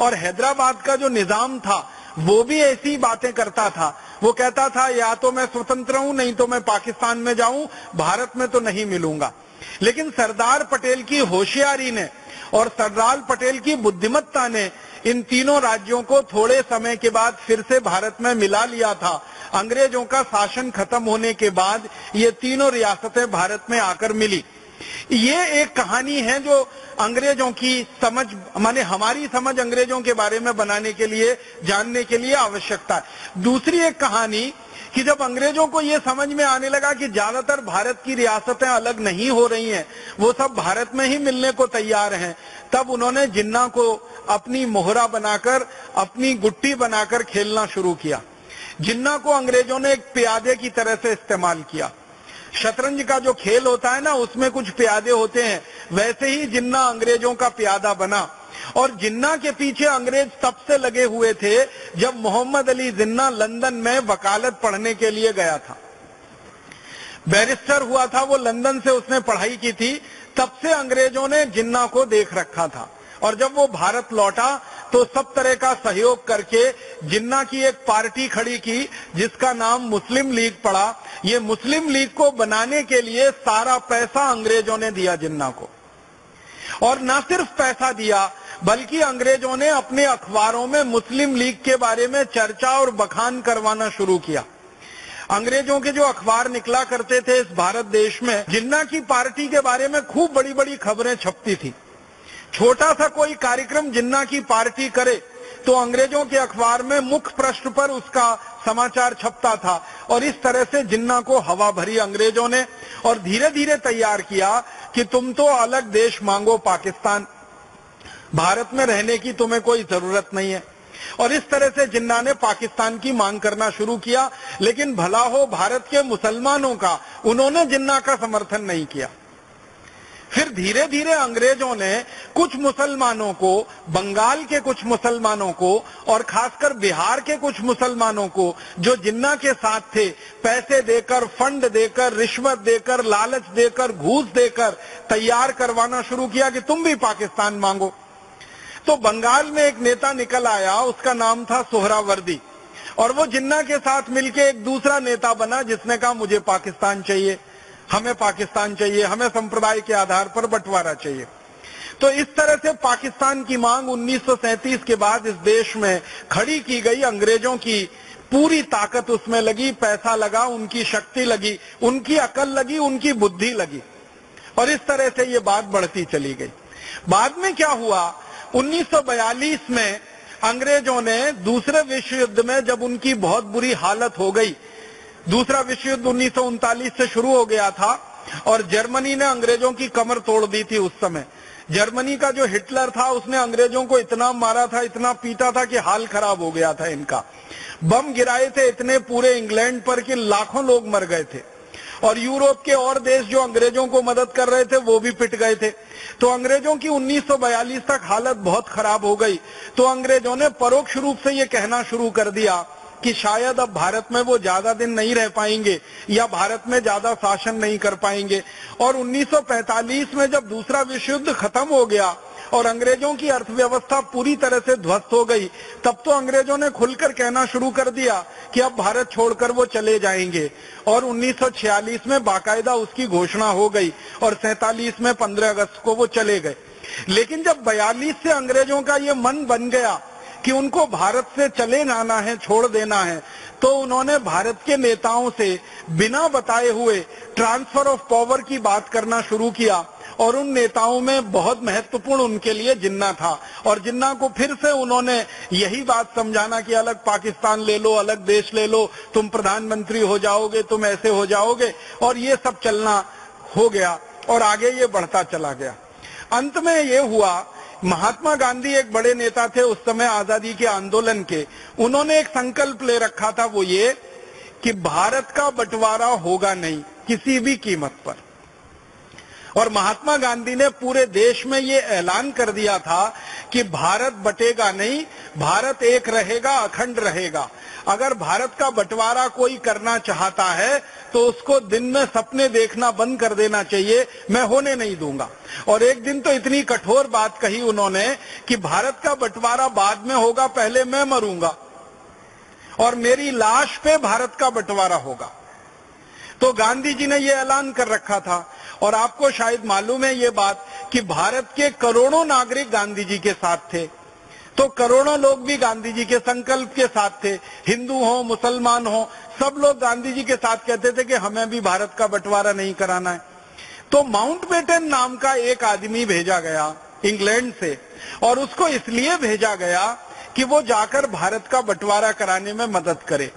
और हैदराबाद का जो निजाम था वो भी ऐसी बातें करता था। वो कहता था या तो मैं स्वतंत्र हूं, नहीं तो मैं पाकिस्तान में जाऊं, भारत में तो नहीं मिलूंगा। लेकिन सरदार पटेल की होशियारी ने और सरदार पटेल की बुद्धिमत्ता ने इन तीनों राज्यों को थोड़े समय के बाद फिर से भारत में मिला लिया था। अंग्रेजों का शासन खत्म होने के बाद ये तीनों रियासतें भारत में आकर मिली। ये एक कहानी है जो अंग्रेजों की समझ माने हमारी समझ अंग्रेजों के बारे में बनाने के लिए, जानने के लिए आवश्यकता है। दूसरी एक कहानी कि जब अंग्रेजों को ये समझ में आने लगा कि ज्यादातर भारत की रियासतें अलग नहीं हो रही हैं, वो सब भारत में ही मिलने को तैयार हैं, तब उन्होंने जिन्ना को अपनी मोहरा बनाकर, अपनी गुट्टी बनाकर खेलना शुरू किया। जिन्ना को अंग्रेजों ने एक प्यादे की तरह से इस्तेमाल किया। शतरंज का जो खेल होता है ना, उसमें कुछ प्यादे होते हैं, वैसे ही जिन्ना अंग्रेजों का प्यादा बना। और जिन्ना के पीछे अंग्रेज तब से लगे हुए थे जब मोहम्मद अली जिन्ना लंदन में वकालत पढ़ने के लिए गया था। बैरिस्टर हुआ था वो, लंदन से उसने पढ़ाई की थी, तब से अंग्रेजों ने जिन्ना को देख रखा था। और जब वो भारत लौटा तो सब तरह का सहयोग करके जिन्ना की एक पार्टी खड़ी की जिसका नाम मुस्लिम लीग पड़ा। ये मुस्लिम लीग को बनाने के लिए सारा पैसा अंग्रेजों ने दिया जिन्ना को, और न सिर्फ पैसा दिया बल्कि अंग्रेजों ने अपने अखबारों में मुस्लिम लीग के बारे में चर्चा और बखान करवाना शुरू किया। अंग्रेजों के जो अखबार निकला करते थे इस भारत देश में, जिन्ना की पार्टी के बारे में खूब बड़ी बड़ी खबरें छपती थी। छोटा सा कोई कार्यक्रम जिन्ना की पार्टी करे तो अंग्रेजों के अखबार में मुख्य पृष्ठ पर उसका समाचार छपता था। और इस तरह से जिन्ना को हवा भरी अंग्रेजों ने, और धीरे धीरे तैयार किया कि तुम तो अलग देश मांगो पाकिस्तान, भारत में रहने की तुम्हें कोई जरूरत नहीं है। और इस तरह से जिन्ना ने पाकिस्तान की मांग करना शुरू किया। लेकिन भला हो भारत के मुसलमानों का, उन्होंने जिन्ना का समर्थन नहीं किया। फिर धीरे धीरे अंग्रेजों ने कुछ मुसलमानों को, बंगाल के कुछ मुसलमानों को और खासकर बिहार के कुछ मुसलमानों को जो जिन्ना के साथ थे, पैसे देकर, फंड देकर, रिश्वत देकर, लालच देकर, घूस देकर तैयार करवाना शुरू किया कि तुम भी पाकिस्तान मांगो। तो बंगाल में एक नेता निकल आया, उसका नाम था सोहरावर्दी, और वो जिन्ना के साथ मिलके एक दूसरा नेता बना जिसने कहा मुझे पाकिस्तान चाहिए, हमें पाकिस्तान चाहिए, हमें संप्रदाय के आधार पर बंटवारा चाहिए। तो इस तरह से पाकिस्तान की मांग 1937 के बाद इस देश में खड़ी की गई। अंग्रेजों की पूरी ताकत उसमें लगी, पैसा लगा, उनकी शक्ति लगी, उनकी अकल लगी, उनकी बुद्धि लगी, और इस तरह से ये बात बढ़ती चली गई। बाद में क्या हुआ, 1942 में अंग्रेजों ने दूसरे विश्व युद्ध में, जब उनकी बहुत बुरी हालत हो गई, दूसरा विश्व युद्ध 1939 से शुरू हो गया था और जर्मनी ने अंग्रेजों की कमर तोड़ दी थी। उस समय जर्मनी का जो हिटलर था उसने अंग्रेजों को इतना मारा था, इतना पीटा था कि हाल खराब हो गया था इनका। बम गिराए थे इतने पूरे इंग्लैंड पर कि लाखों लोग मर गए थे, और यूरोप के और देश जो अंग्रेजों को मदद कर रहे थे वो भी पिट गए थे। तो अंग्रेजों की 1942 तक हालत बहुत खराब हो गई। तो अंग्रेजों ने परोक्ष रूप से ये कहना शुरू कर दिया कि शायद अब भारत में वो ज्यादा दिन नहीं रह पाएंगे या भारत में ज्यादा शासन नहीं कर पाएंगे। और 1945 में जब दूसरा विश्व युद्ध खत्म हो गया और अंग्रेजों की अर्थव्यवस्था पूरी तरह से ध्वस्त हो गई, तब तो अंग्रेजों ने खुलकर कहना शुरू कर दिया कि अब भारत छोड़कर वो चले जाएंगे। और 1946 में बाकायदा उसकी घोषणा हो गई और 47 में 15 अगस्त को वो चले गए। लेकिन जब 42 से अंग्रेजों का ये मन बन गया कि उनको भारत से चले जाना है, छोड़ देना है, तो उन्होंने भारत के नेताओं से बिना बताए हुए ट्रांसफर ऑफ पावर की बात करना शुरू किया। और उन नेताओं में बहुत महत्वपूर्ण उनके लिए जिन्ना था, और जिन्ना को फिर से उन्होंने यही बात समझाना कि अलग पाकिस्तान ले लो, अलग देश ले लो, तुम प्रधानमंत्री हो जाओगे, तुम ऐसे हो जाओगे, और ये सब चलना हो गया और आगे ये बढ़ता चला गया। अंत में ये हुआ, महात्मा गांधी एक बड़े नेता थे उस समय आजादी के आंदोलन के, उन्होंने एक संकल्प ले रखा था, वो ये कि भारत का बंटवारा होगा नहीं किसी भी कीमत पर। और महात्मा गांधी ने पूरे देश में ये ऐलान कर दिया था कि भारत बटेगा नहीं, भारत एक रहेगा, अखंड रहेगा। अगर भारत का बंटवारा कोई करना चाहता है तो उसको दिन में सपने देखना बंद कर देना चाहिए, मैं होने नहीं दूंगा। और एक दिन तो इतनी कठोर बात कही उन्होंने कि भारत का बंटवारा बाद में होगा, पहले मैं मरूंगा और मेरी लाश पे भारत का बंटवारा होगा। तो गांधी जी ने ये ऐलान कर रखा था। और आपको शायद मालूम है ये बात कि भारत के करोड़ों नागरिक गांधी जी के साथ थे, तो करोड़ों लोग भी गांधी जी के संकल्प के साथ थे, हिंदू हो मुसलमान हो, सब लोग गांधी जी के साथ कहते थे कि हमें भी भारत का बंटवारा नहीं कराना है। तो माउंटबेटन नाम का एक आदमी भेजा गया इंग्लैंड से, और उसको इसलिए भेजा गया कि वो जाकर भारत का बंटवारा कराने में मदद करे।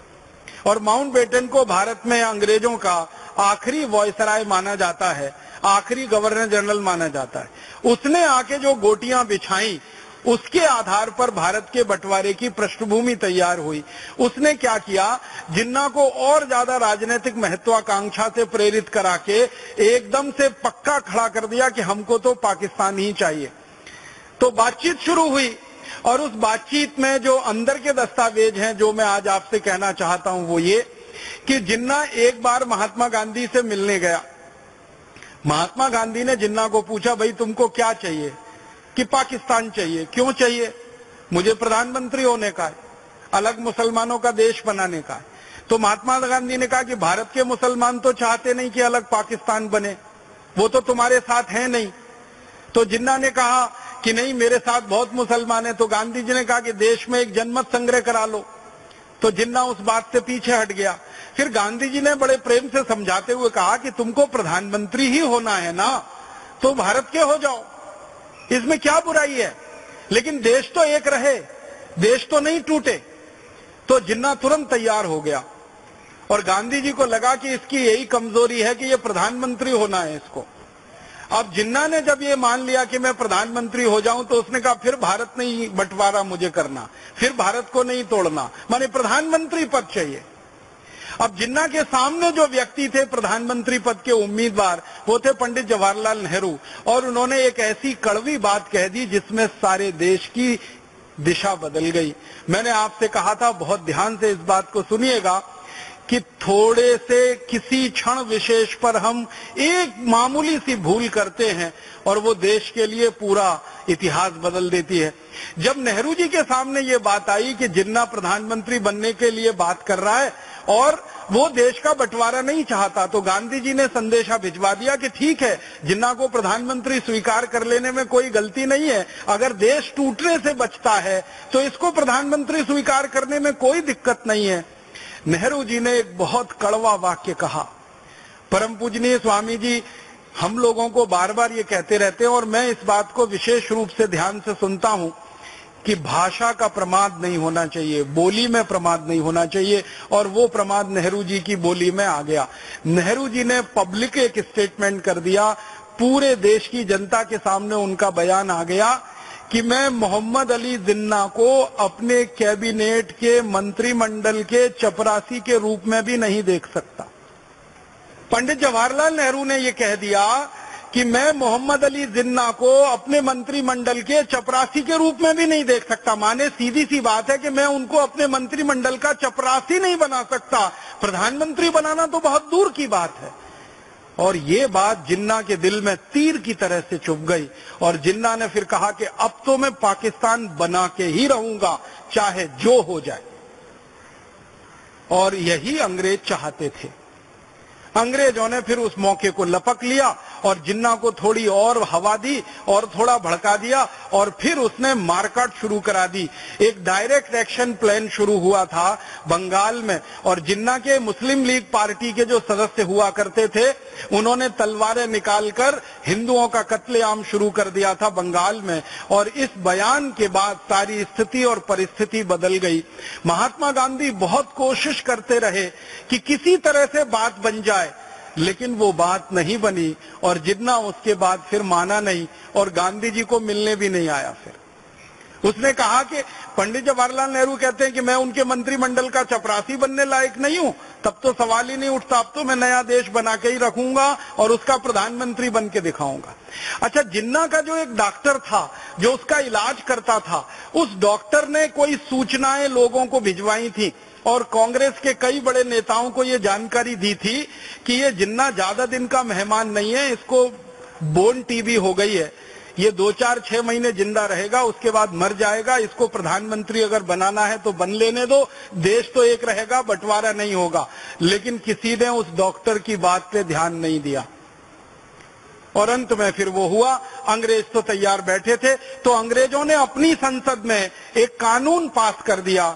और माउंटबेटन को भारत में अंग्रेजों का आखिरी वॉयसराय माना जाता है, आखिरी गवर्नर जनरल माना जाता है। उसने आके जो गोटियां बिछाई, उसके आधार पर भारत के बंटवारे की पृष्ठभूमि तैयार हुई। उसने क्या किया, जिन्ना को और ज्यादा राजनीतिक महत्वाकांक्षा से प्रेरित करा के एकदम से पक्का खड़ा कर दिया कि हमको तो पाकिस्तान ही चाहिए। तो बातचीत शुरू हुई, और उस बातचीत में जो अंदर के दस्तावेज हैं जो मैं आज आपसे कहना चाहता हूं वो ये कि जिन्ना एक बार महात्मा गांधी से मिलने गया। महात्मा गांधी ने जिन्ना को पूछा, भाई तुमको क्या चाहिए? कि पाकिस्तान चाहिए। क्यों चाहिए? मुझे प्रधानमंत्री होने का है, अलग मुसलमानों का देश बनाने का है। तो महात्मा गांधी ने कहा कि भारत के मुसलमान तो चाहते नहीं कि अलग पाकिस्तान बने, वो तो तुम्हारे साथ है नहीं। तो जिन्ना ने कहा कि नहीं, मेरे साथ बहुत मुसलमान है। तो गांधी जी ने कहा कि देश में एक जनमत संग्रह करा लो। तो जिन्ना उस बात से पीछे हट गया। फिर गांधी जी ने बड़े प्रेम से समझाते हुए कहा कि तुमको प्रधानमंत्री ही होना है ना, तो भारत के हो जाओ, इसमें क्या बुराई है, लेकिन देश तो एक रहे, देश तो नहीं टूटे। तो जिन्ना तुरंत तैयार हो गया, और गांधी जी को लगा कि इसकी यही कमजोरी है कि ये प्रधानमंत्री होना है इसको। अब जिन्ना ने जब ये मान लिया कि मैं प्रधानमंत्री हो जाऊं, तो उसने कहा फिर भारत नहीं बंटवारा मुझे करना, फिर भारत को नहीं तोड़ना, माने प्रधानमंत्री पद चाहिए। अब जिन्ना के सामने जो व्यक्ति थे प्रधानमंत्री पद के उम्मीदवार, वो थे पंडित जवाहरलाल नेहरू। और उन्होंने एक ऐसी कड़वी बात कह दी जिसमें सारे देश की दिशा बदल गई। मैंने आपसे कहा था, बहुत ध्यान से इस बात को सुनिएगा, कि थोड़े से किसी क्षण विशेष पर हम एक मामूली सी भूल करते हैं और वो देश के लिए पूरा इतिहास बदल देती है। जब नेहरू जी के सामने ये बात आई कि जिन्ना प्रधानमंत्री बनने के लिए बात कर रहा है और वो देश का बंटवारा नहीं चाहता, तो गांधी जी ने संदेशा भिजवा दिया कि ठीक है, जिन्ना को प्रधानमंत्री स्वीकार कर लेने में कोई गलती नहीं है, अगर देश टूटने से बचता है तो इसको प्रधानमंत्री स्वीकार करने में कोई दिक्कत नहीं है। नेहरू जी ने एक बहुत कड़वा वाक्य कहा। परम पूजनीय स्वामी जी हम लोगों को बार बार ये कहते रहते हैं, और मैं इस बात को विशेष रूप से ध्यान से सुनता हूं कि भाषा का प्रमाद नहीं होना चाहिए, बोली में प्रमाद नहीं होना चाहिए, और वो प्रमाद नेहरू जी की बोली में आ गया। नेहरू जी ने पब्लिक एक स्टेटमेंट कर दिया, पूरे देश की जनता के सामने उनका बयान आ गया कि मैं मोहम्मद अली जिन्ना को अपने कैबिनेट के मंत्रिमंडल के चपरासी के रूप में भी नहीं देख सकता। पंडित जवाहरलाल नेहरू ने यह कह दिया कि मैं मोहम्मद अली जिन्ना को अपने मंत्रिमंडल के चपरासी के रूप में भी नहीं देख सकता। माने सीधी सी बात है कि मैं उनको अपने मंत्रिमंडल का चपरासी नहीं बना सकता, प्रधानमंत्री बनाना तो बहुत दूर की बात है। और ये बात जिन्ना के दिल में तीर की तरह से चुभ गई, और जिन्ना ने फिर कहा कि अब तो मैं पाकिस्तान बना के ही रहूंगा, चाहे जो हो जाए। और यही अंग्रेज चाहते थे। अंग्रेजों ने फिर उस मौके को लपक लिया और जिन्ना को थोड़ी और हवा दी और थोड़ा भड़का दिया, और फिर उसने मारकाट शुरू करा दी। एक डायरेक्ट एक्शन प्लान शुरू हुआ था बंगाल में, और जिन्ना के मुस्लिम लीग पार्टी के जो सदस्य हुआ करते थे, उन्होंने तलवारें निकालकर हिंदुओं का कत्लेआम शुरू कर दिया था बंगाल में। और इस बयान के बाद सारी स्थिति और परिस्थिति बदल गई। महात्मा गांधी बहुत कोशिश करते रहे कि किसी तरह से बात बन जाए, लेकिन वो बात नहीं बनी, और जिन्ना उसके बाद फिर माना नहीं और गांधी जी को मिलने भी नहीं आया। फिर उसने कहा कि पंडित जवाहरलाल नेहरू कहते हैं कि मैं उनके मंत्रिमंडल का चपरासी बनने लायक नहीं हूं, तब तो सवाल ही नहीं उठता, अब तो मैं नया देश बना के ही रखूंगा और उसका प्रधानमंत्री बन के दिखाऊंगा। अच्छा, जिन्ना का जो एक डॉक्टर था जो उसका इलाज करता था, उस डॉक्टर ने कोई सूचनाएं लोगों को भिजवाई थी और कांग्रेस के कई बड़े नेताओं को ये जानकारी दी थी कि ये जिन्ना ज्यादा दिन का मेहमान नहीं है, इसको बोन टीबी हो गई है, ये 2-4-6 महीने जिंदा रहेगा, उसके बाद मर जाएगा, इसको प्रधानमंत्री अगर बनाना है तो बन लेने दो, देश तो एक रहेगा, बंटवारा नहीं होगा। लेकिन किसी ने उस डॉक्टर की बात पे ध्यान नहीं दिया और अंत में फिर वो हुआ। अंग्रेज तो तैयार बैठे थे, तो अंग्रेजों ने अपनी संसद में एक कानून पास कर दिया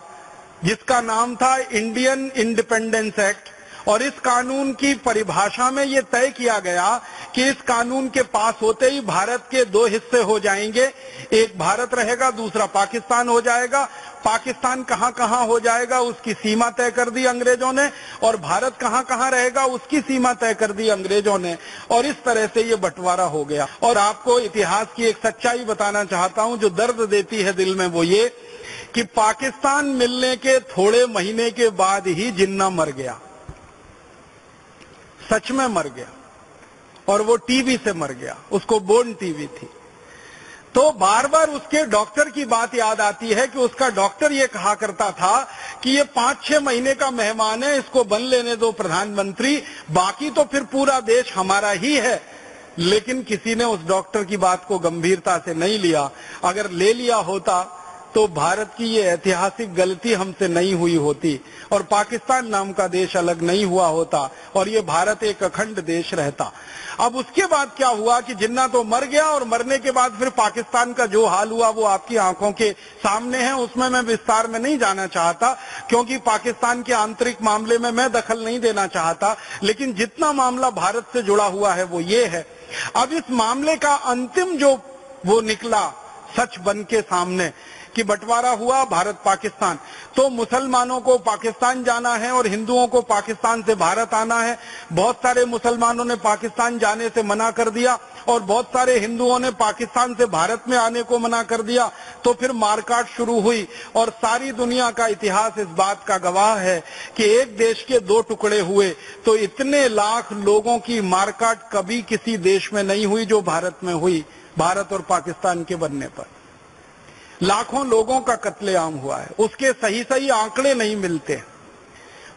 जिसका नाम था इंडियन इंडिपेंडेंस एक्ट। और इस कानून की परिभाषा में ये तय किया गया कि इस कानून के पास होते ही भारत के 2 हिस्से हो जाएंगे, एक भारत रहेगा, दूसरा पाकिस्तान हो जाएगा। पाकिस्तान कहां कहां हो जाएगा उसकी सीमा तय कर दी अंग्रेजों ने, और भारत कहां कहां रहेगा उसकी सीमा तय कर दी अंग्रेजों ने, और इस तरह से ये बंटवारा हो गया। और आपको इतिहास की एक सच्चाई बताना चाहता हूं जो दर्द देती है दिल में, वो ये कि पाकिस्तान मिलने के थोड़े महीने के बाद ही जिन्ना मर गया, सच में मर गया, और वो टीबी से मर गया, उसको बोन टीबी थी। तो बार बार उसके डॉक्टर की बात याद आती है कि उसका डॉक्टर ये कहा करता था कि ये 5-6 महीने का मेहमान है, इसको बन लेने दो प्रधानमंत्री, बाकी तो फिर पूरा देश हमारा ही है। लेकिन किसी ने उस डॉक्टर की बात को गंभीरता से नहीं लिया। अगर ले लिया होता तो भारत की ये ऐतिहासिक गलती हमसे नहीं हुई होती और पाकिस्तान नाम का देश अलग नहीं हुआ होता और ये भारत एक अखंड देश रहता। अब उसके बाद क्या हुआ कि जिन्ना तो मर गया, और मरने के बाद फिर पाकिस्तान का जो हाल हुआ वो आपकी आंखों के सामने है, उसमें मैं विस्तार में नहीं जाना चाहता क्योंकि पाकिस्तान के आंतरिक मामले में मैं दखल नहीं देना चाहता। लेकिन जितना मामला भारत से जुड़ा हुआ है वो ये है। अब इस मामले का अंतिम जो वो निकला सच बन के सामने कि बंटवारा हुआ भारत पाकिस्तान, तो मुसलमानों को पाकिस्तान जाना है और हिंदुओं को पाकिस्तान से भारत आना है। बहुत सारे मुसलमानों ने पाकिस्तान जाने से मना कर दिया और बहुत सारे हिंदुओं ने पाकिस्तान से भारत में आने को मना कर दिया। तो फिर मारकाट शुरू हुई और सारी दुनिया का इतिहास इस बात का गवाह है कि एक देश के 2 टुकड़े हुए तो इतने लाख लोगों की मारकाट कभी किसी देश में नहीं हुई जो भारत में हुई। भारत और पाकिस्तान के बनने पर लाखों लोगों का कत्लेआम हुआ है, उसके सही आंकड़े नहीं मिलते।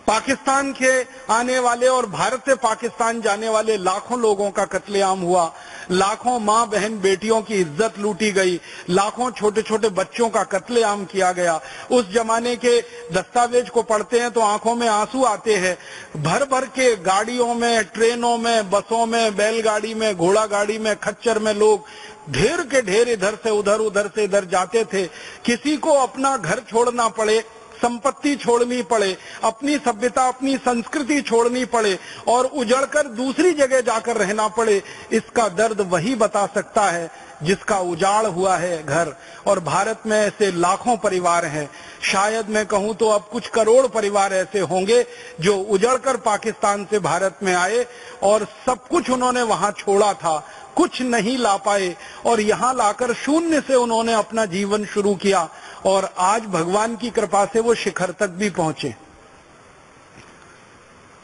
पाकिस्तान के आने वाले और भारत से पाकिस्तान जाने वाले लाखों लोगों का कत्लेआम हुआ, लाखों मां बहन बेटियों की इज्जत लूटी गई, लाखों छोटे छोटे बच्चों का कत्लेआम किया गया। उस जमाने के दस्तावेज को पढ़ते हैं तो आंखों में आंसू आते हैं। भर भर के गाड़ियों में, ट्रेनों में, बसों में, बैलगाड़ी में, घोड़ा गाड़ी में, खच्चर में लोग ढेर के ढेर इधर से उधर, उधर से इधर जाते थे। किसी को अपना घर छोड़ना पड़े, संपत्ति छोड़नी पड़े, अपनी सभ्यता अपनी संस्कृति छोड़नी पड़े और उजड़कर दूसरी जगह जाकर रहना पड़े, इसका दर्द वही बता सकता है जिसका उजाड़ हुआ है घर। और भारत में ऐसे लाखों परिवार हैं, शायद मैं कहूं तो अब कुछ करोड़ परिवार ऐसे होंगे जो उजड़कर पाकिस्तान से भारत में आए और सब कुछ उन्होंने वहां छोड़ा था, कुछ नहीं ला पाए और यहां लाकर शून्य से उन्होंने अपना जीवन शुरू किया और आज भगवान की कृपा से वो शिखर तक भी पहुंचे।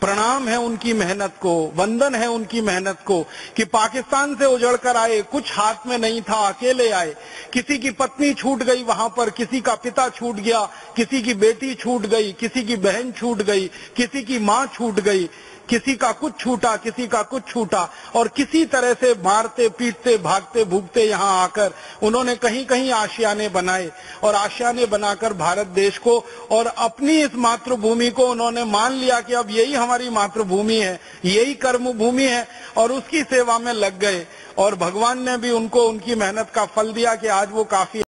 प्रणाम है उनकी मेहनत को, वंदन है उनकी मेहनत को कि पाकिस्तान से उजड़कर आए, कुछ हाथ में नहीं था, अकेले आए। किसी की पत्नी छूट गई वहां पर, किसी का पिता छूट गया, किसी की बेटी छूट गई, किसी की बहन छूट गई, किसी की मां छूट गई, किसी का कुछ छूटा, किसी का कुछ छूटा और किसी तरह से मारते पीटते भागते भूगते यहाँ आकर उन्होंने कहीं कहीं आशियाने बनाए और आशियाने बनाकर भारत देश को और अपनी इस मातृभूमि को उन्होंने मान लिया कि अब यही हमारी मातृभूमि है, यही कर्म भूमि है और उसकी सेवा में लग गए। और भगवान ने भी उनको उनकी मेहनत का फल दिया कि आज वो काफी